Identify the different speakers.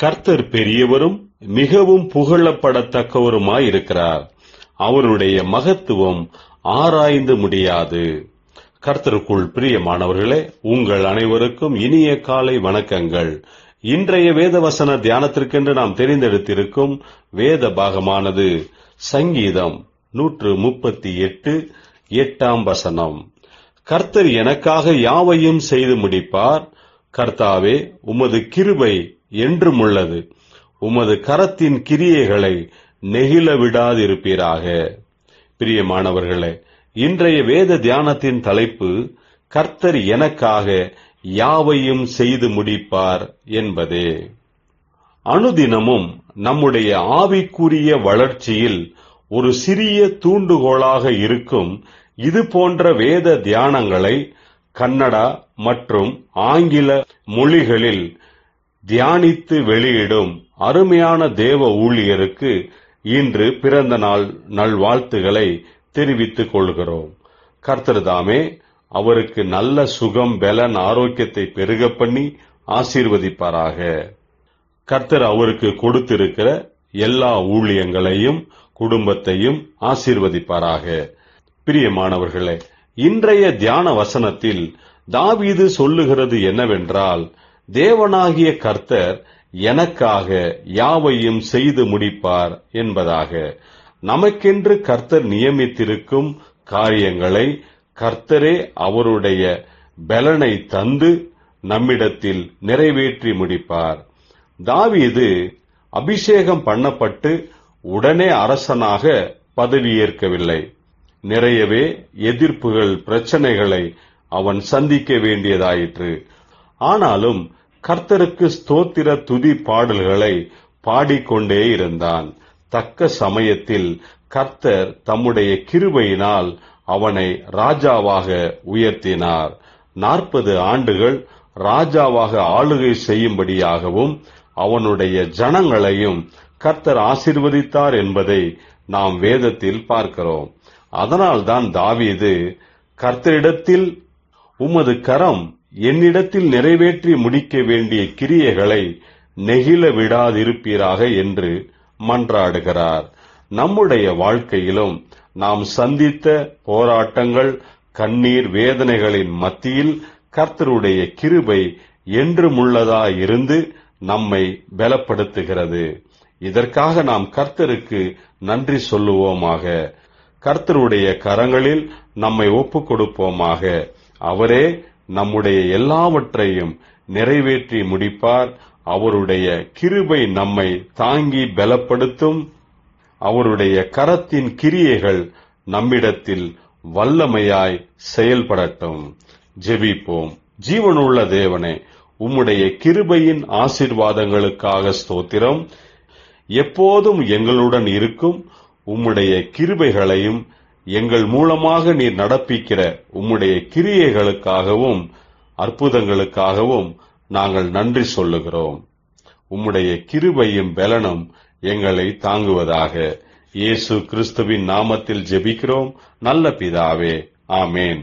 Speaker 1: கர்த்தர் பெரியவரும் மிகவும் புகழப்படத்தக்கவருமாயிருக்கிறார். அவருடைய மகத்துவம் ஆராய்ந்து முடியாது. கர்த்தருக்குள் பிரியமானவர்களே, உங்கள் அனைவருக்கும் இனிய காலை வணக்கங்கள். இன்றைய வேதவசன தியானத்திற்கென்று நாம் தெரிந்தெடுத்திருக்கும் வேத பாகமானது சங்கீதம் 138 8ஆம் வசனம். கர்த்தர் எனக்காக யாவையும் செய்து முடிப்பார். கர்த்தாவே, உமது கிருபை என்றுமுள்ளது. உமது கரத்தின் கிரியைகளை நெகிழ விடாதிருப்பீராக. பிரியமானவர்களே, இன்றைய வேத தியானத்தின் தலைப்பு கர்த்தர் எனக்காக யாவையும் செய்து முடிப்பார் என்பதே. அனுதினமும் நம்முடைய ஆவிக்குரிய வளர்ச்சியில் ஒரு சிறிய தூண்டுகோலாக இருக்கும் இது போன்ற வேத தியானங்களை கன்னடா மற்றும் ஆங்கில மொழிகளில் தியானித்து வெளியிடும் அருமையான தேவ ஊழியருக்கு இன்று பிறந்த நாள் நல்வாழ்த்துக்களை தெரிவித்துக் கொள்கிறோம். கர்த்தர் தாமே அவருக்கு நல்ல சுகம், பலன், ஆரோக்கியத்தை பெருக பண்ணி ஆசீர்வதிப்பாராக. கர்த்தர் அவருக்கு கொடுத்திருக்கிற எல்லா ஊழியங்களையும் குடும்பத்தையும் ஆசீர்வதிப்பாராக. பிரியமானவர்களே, இன்றைய தியான வசனத்தில் தாவீது சொல்லுகிறது என்னவென்றால், தேவனாகிய கர்த்தர் எனக்காக யாவையும் செய்து முடிப்பார் என்பதாக. நமக்கென்று கர்த்தர் நியமித்திருக்கும் காரியங்களை கர்த்தரே அவருடைய பலனை தந்து நம்மிடத்தில் நிறைவேற்றி முடிப்பார். தாவீது அபிஷேகம் பண்ணப்பட்டு உடனே அரசனாக பதவியேற்கவில்லை. நிறையவே எதிர்ப்புகள், பிரச்சனைகளை அவன் சந்திக்க வேண்டியதாயிற்று. ஆனாலும் கர்த்தருக்கு ஸ்தோத்திர துதி பாடல்களை பாடிக்கொண்டே இருந்தான். தக்க சமயத்தில் கர்த்தர் தம்முடைய கிருபையினால் அவனை ராஜாவாக உயர்த்தினார். 40 ஆண்டுகள் ராஜாவாக ஆளுகை செய்யும்படியாகவும் அவனுடைய ஜனங்களையும் கர்த்தர் ஆசீர்வதித்தார் என்பதை நாம் வேதத்தில் பார்க்கிறோம். அதனால்தான் தாவீது, கர்த்தரிடத்தில் உமது கரம் என்னிடத்தில் நிறைவேற்றி முடிக்க வேண்டிய கிரியைகளை நெகிழ விடாதிருப்பீராக என்று மன்றாடுகிறார். நம்முடைய வாழ்க்கையிலும் நாம் சந்தித்த போராட்டங்கள், கண்ணீர், வேதனைகளின் மத்தியில் கர்த்தருடைய கிருபை என்றுமுள்ளதாயிருந்து நம்மை பலப்படுத்துகிறது. இதற்காக நாம் கர்த்தருக்கு நன்றி சொல்லுவோமாக. கர்த்தருடைய கரங்களில் நம்மை ஒப்புக் கொடுப்போமாக. அவரே நம்முடைய எல்லாவற்றையும் நிறைவேற்றி முடிப்பார். அவருடைய கிருபை நம்மை தாங்கி பலப்படுத்தும். அவருடைய கரத்தின் கிரியைகள் நம்மிடத்தில் வல்லமையாய் செயல்படட்டும். ஜெபிப்போம். ஜீவனுள்ள தேவனே, உம்முடைய கிருபையின் ஆசீர்வாதங்களுக்காக ஸ்தோத்திரம். எப்போதும் எங்களுடன் இருக்கும் உம்முடைய கிருபைகளையும் எங்கள் மூலமாக நீர் நடப்பிக்கிற உம்முடைய கிரியைகளுக்காகவும் அற்புதங்களுக்காகவும் நாங்கள் நன்றி சொல்லுகிறோம். உம்முடைய கிருபையும் பலனும் எங்களை தாங்குவதாக. இயேசு கிறிஸ்துவின் நாமத்தில் ஜெபிக்கிறோம் நல்ல பிதாவே. ஆமேன்.